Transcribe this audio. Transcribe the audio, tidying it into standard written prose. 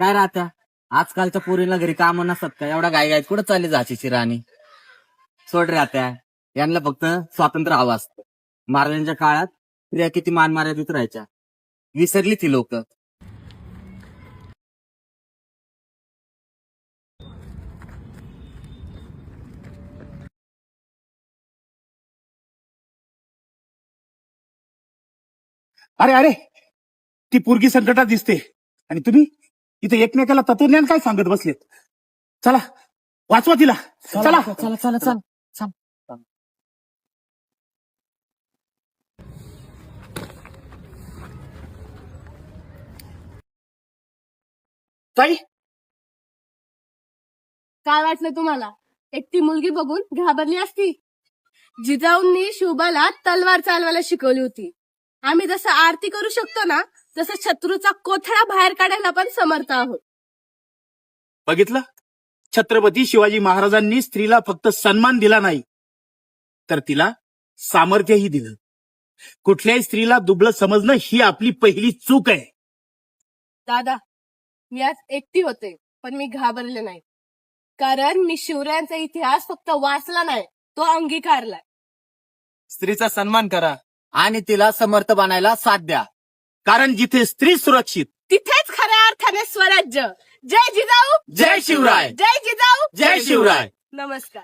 काय राहत्या आजकालच्या पोरीला घरी काम नसतात का? एवढा गायत कुठं चालली झाशीची राणी? सोड राहत्या, यांना फक्त स्वातंत्र्य हवं असतं. महाराजांच्या काळात स्त्रिया किती मान मर्यादित राहायच्या, विसरली ती लोक. अरे अरे, ती पोरगी संकटात दिसते आणि तुम्ही इथे एकमेकाला तत्वज्ञान काय सांगत बसलेत. चला वाचवा तिला. चला चला चला चला. ताई, काय वाटलं तुम्हाला? एकटी मुलगी बघून घाबरली असती? जिजाऊंनी शुभाला तलवार चालवायला शिकवली होती. आम्ही जसं आरती करू शकतो ना, तसं शत्रूचा कोथळा बाहेर काढायला पण समर्थ आहोत. बघितलं, छत्रपती शिवाजी महाराजांनी स्त्रीला फक्त सन्मान दिला नाही, तर तिला सामर्थ्यही दिलं. कुठल्याही स्त्रीला दुबळं समजणं ही आपली पहिली चूक आहे. दादा, मी आज एकटी होते, पण मी घाबरले नाही. कारण मी शिवरायांचा इतिहास फक्त वाचला नाही, तो अंगीकारलाय. स्त्रीचा सन्मान करा आणि तिला समर्थ बनायला साथ द्या. कारण जिथे स्त्री सुरक्षित, तिथेच खऱ्या अर्थाने स्वराज्य. जय जिजाऊ, जय शिवराय. जय जिजाऊ, जय शिवराय. नमस्कार.